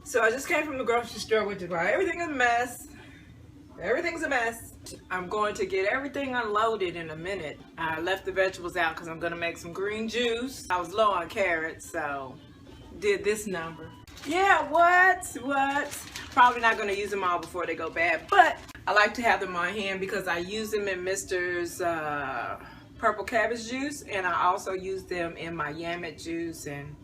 So I just came from the grocery store, which is why everything is a mess. Everything's a mess. I'm going to get everything unloaded in a minute. I left the vegetables out because I'm going to make some green juice. I was low on carrots, so did this number. Yeah, what? Probably not going to use them all before they go bad, but I like to have them on hand because I use them in Mr's purple cabbage juice, and I also use them in my yammet juice and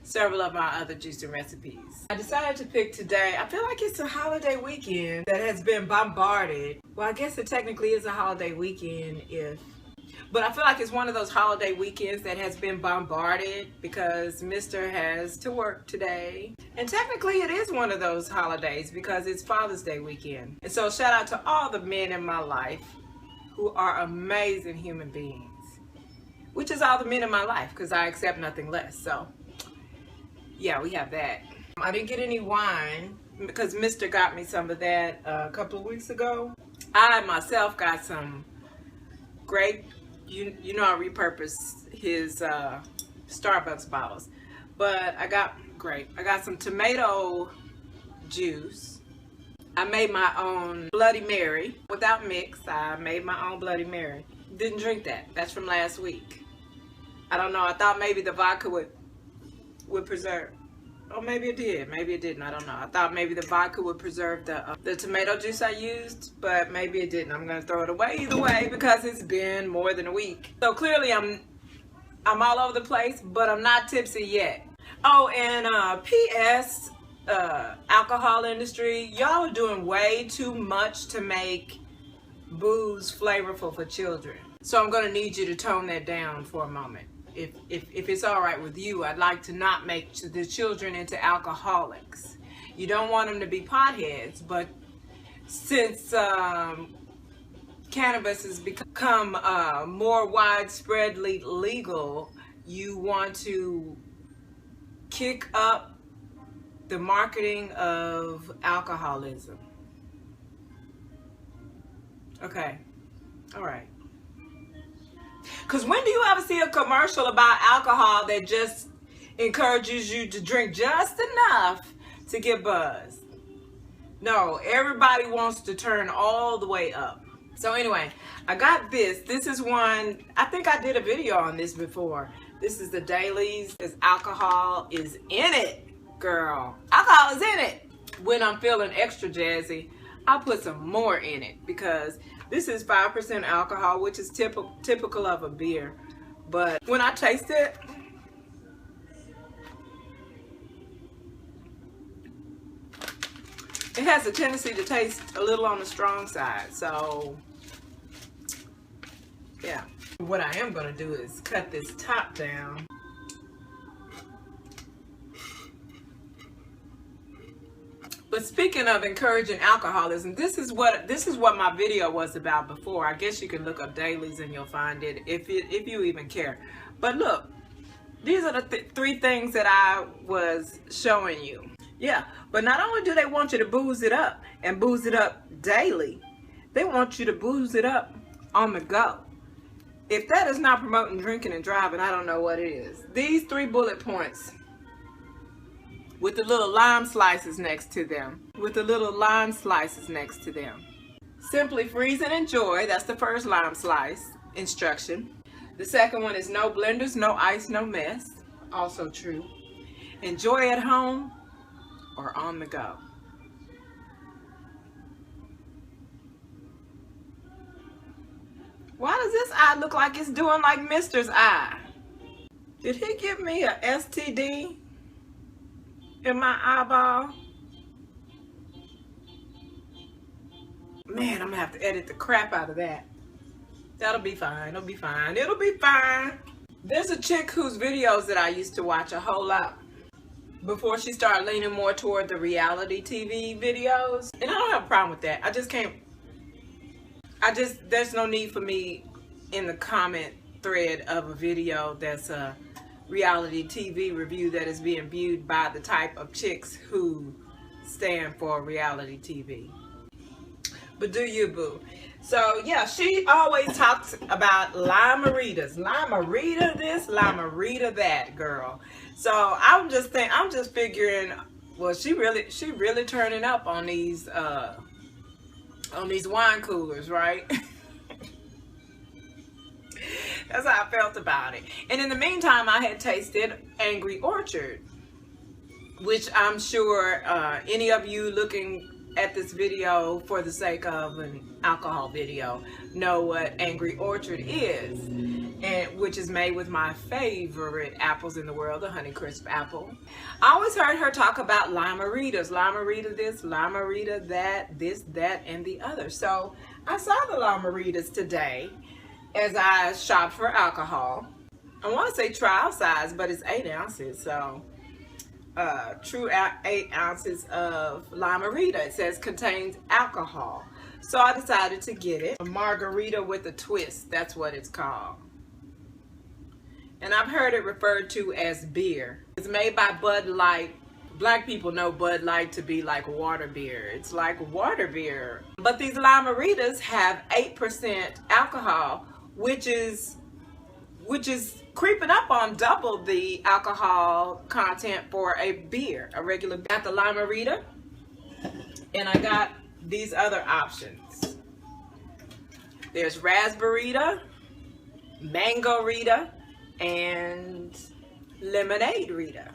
several of my other juicing recipes. I decided to pick today. I feel like it's a holiday weekend that has been bombarded. Well, I guess it technically is a holiday weekend but I feel like it's one of those holiday weekends that has been bombarded because Mr. has to work today. And technically it is one of those holidays because it's Father's Day weekend. And so shout out to all the men in my life who are amazing human beings, which is all the men in my life because I accept nothing less. So yeah, we have that. I didn't get any wine because Mr. got me some of that a couple of weeks ago. I myself got some grape, you know I repurpose his Starbucks bottles, but I got grape. I got some tomato juice. I made my own Bloody Mary without mix. I made my own Bloody Mary. Didn't drink that. That's from last week. I don't know. I thought maybe the vodka would preserve. Oh, maybe it did. Maybe it didn't. I don't know. I thought maybe the vodka would preserve the tomato juice I used, but maybe it didn't. I'm gonna throw it away either way because it's been more than a week. So clearly I'm all over the place, but I'm not tipsy yet. Oh, and P.S. Alcohol industry, y'all are doing way too much to make booze flavorful for children. So I'm gonna need you to tone that down for a moment. If it's all right with you, I'd like to not make the children into alcoholics. You don't want them to be potheads, but since cannabis has become more widespreadly legal, you want to kick up the marketing of alcoholism. Okay, all right. Because when do you ever see a commercial about alcohol that just encourages you to drink just enough to get buzzed? No, everybody wants to turn all the way up. So anyway, I got this. This is one, I think I did a video on this before. This is the Dailies. This alcohol is in it, girl. Alcohol is in it. When I'm feeling extra jazzy, I'll put some more in it because this is 5% alcohol, which is typical of a beer. But when I taste it, it has a tendency to taste a little on the strong side. So yeah, what I am going to do is cut this top down. But speaking of encouraging alcoholism, this is what my video was about before. I guess you can look up Dailies and you'll find it if you even care. But look, these are the three things that I was showing you. Yeah, but not only do they want you to booze it up and booze it up daily, they want you to booze it up on the go. If that is not promoting drinking and driving, I don't know what it is. These 3 bullet points with the little lime slices next to them. Simply freeze and enjoy. That's the first lime slice instruction. The second one is no blenders, no ice, no mess. Also true. Enjoy at home or on the go. Why does this eye look like it's doing like Mr's eye? Did he give me a STD in my eyeball? Man, I'm gonna have to edit the crap out of that. That'll be fine. It'll be fine. It'll be fine. There's a chick whose videos that I used to watch a whole lot before she started leaning more toward the reality TV videos. And I don't have a problem with that. I just can't. There's no need for me in the comment thread of a video that's a reality TV review that is being viewed by the type of chicks who stand for reality TV. But do you, boo? So yeah, she always talks about lime-a-ritas. Lime-a-rita this, lime-a-rita that, girl. So I'm just figuring Well, she really turning up on these wine coolers, right? That's how I felt about it. And in the meantime, I had tasted Angry Orchard, which I'm sure any of you looking at this video for the sake of an alcohol video know what Angry Orchard is, and which is made with my favorite apples in the world, the Honeycrisp apple. I always heard her talk about Lime-A-Ritas, Lime-A-Rita this, Lime-A-Rita that, this, that, and the other. So I saw the Lime-A-Ritas today as I shopped for alcohol. I want to say trial size, but it's 8 ounces, so true 8 ounces of Lime-A-Rita. It says contains alcohol. So I decided to get it. A margarita with a twist, that's what it's called. And I've heard it referred to as beer. It's made by Bud Light. Black people know Bud Light to be like water beer. It's like water beer. But these Lime-A-Ritas have 8% alcohol, which is creeping up on double the alcohol content for a beer, a regular beer. I got the Lime-A-Rita, and I got these other options. There's Raspberry-Rita, Mango-Rita, and Lemonade-Rita.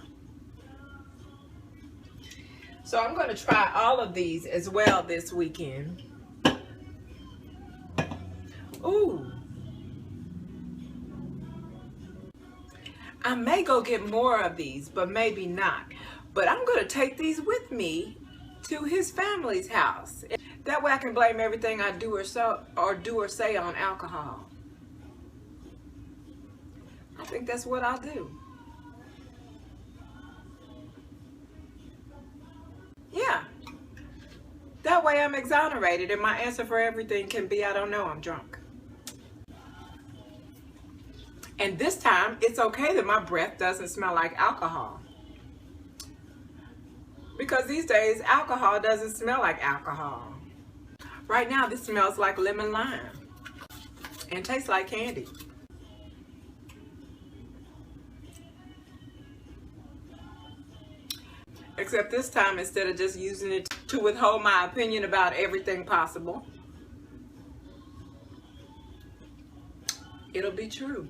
So I'm going to try all of these as well this weekend. Ooh. I may go get more of these, but maybe not. But I'm going to take these with me to his family's house. That way I can blame everything I do or say on alcohol. I think that's what I'll do. Yeah. That way I'm exonerated, and my answer for everything can be, I don't know, I'm drunk. And this time, it's okay that my breath doesn't smell like alcohol. Because these days, alcohol doesn't smell like alcohol. Right now, this smells like lemon lime. And tastes like candy. Except this time, instead of just using it to withhold my opinion about everything possible, it'll be true.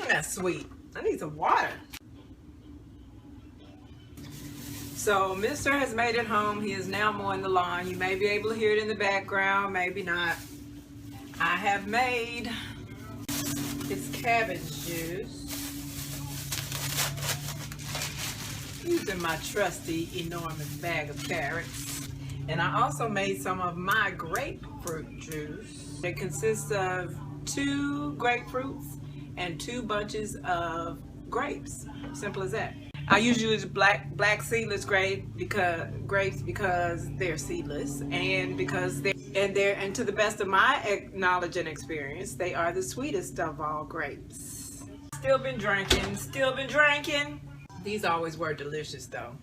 That's sweet. I need some water. So Mr. has made it home. He is now mowing the lawn. You may be able to hear it in the background, maybe not. I have made his cabbage juice using my trusty enormous bag of carrots. And I also made some of my grapefruit juice. It consists of 2 grapefruits and 2 bunches of grapes. Simple as that. I usually use black seedless grapes because they're seedless, and because and to the best of my knowledge and experience, they are the sweetest of all grapes. Still been drinking. These always were delicious though.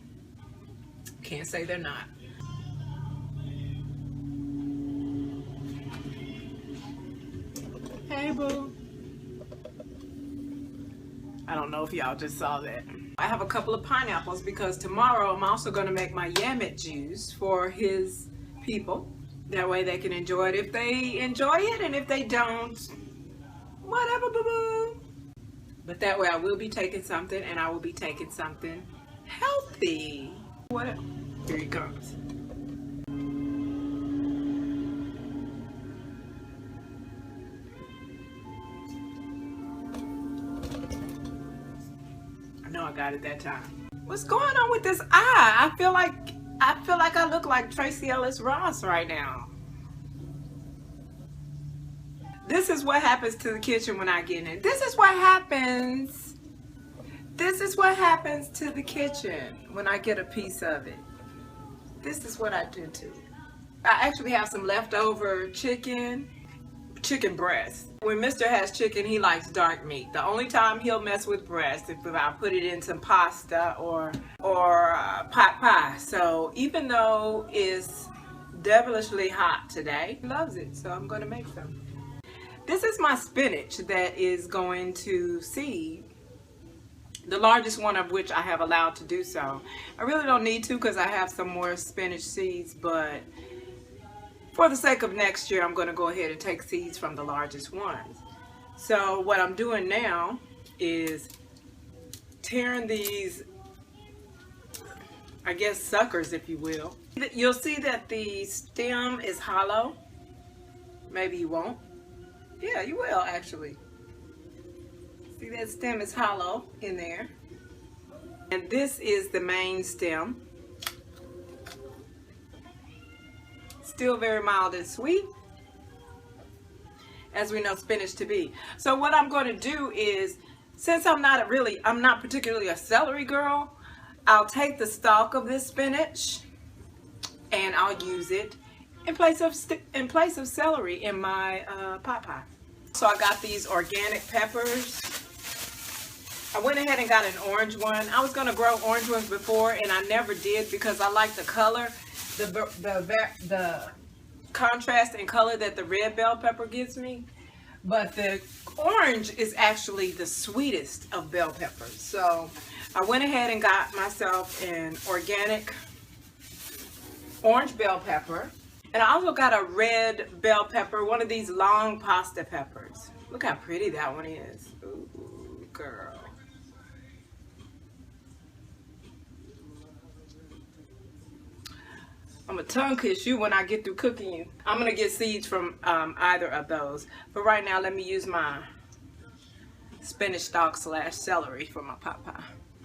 Can't say they're not. Hey boo. I don't know if y'all just saw that. I have a couple of pineapples because tomorrow I'm also going to make my Yammet juice for his people. That way they can enjoy it if they enjoy it, and if they don't, whatever, boo-boo. But that way I will be taking something, and I will be taking something healthy. What? Here he comes. I got it that time. What's going on with this eye? I feel like I look like Tracy Ellis Ross right now. This is what happens to the kitchen when I get in it. This is what happens. This is what happens to the kitchen when I get a piece of it. This is what I do to it. I actually have some leftover chicken breast. When Mr. has chicken, he likes dark meat. The only time he'll mess with breast if I put it in some pasta or pot pie. So even though it's devilishly hot today, he loves it, so I'm going to make some. This is my spinach that is going to seed. The largest one of which I have allowed to do so. I really don't need to because I have some more spinach seeds, but for the sake of next year, I'm going to go ahead and take seeds from the largest ones. So what I'm doing now is tearing these, I guess, suckers, if you will. You'll see that the stem is hollow. Maybe you won't. Yeah, you will actually. See, that stem is hollow in there. And this is the main stem. Still very mild and sweet, as we know spinach to be. So what I'm going to do is, since I'm not particularly a celery girl, I'll take the stalk of this spinach and I'll use it in place of celery in my pot pie. So I got these organic peppers. I went ahead and got an orange one. I was going to grow orange ones before and I never did because I like the color, the contrast in color that the red bell pepper gives me. But the orange is actually the sweetest of bell peppers. So I went ahead and got myself an organic orange bell pepper. And I also got a red bell pepper, one of these long pasta peppers. Look how pretty that one is. Ooh, girl. I'm gonna tongue kiss you when I get through cooking you. I'm gonna get seeds from either of those. But right now, let me use my spinach stalk / celery for my pot pie.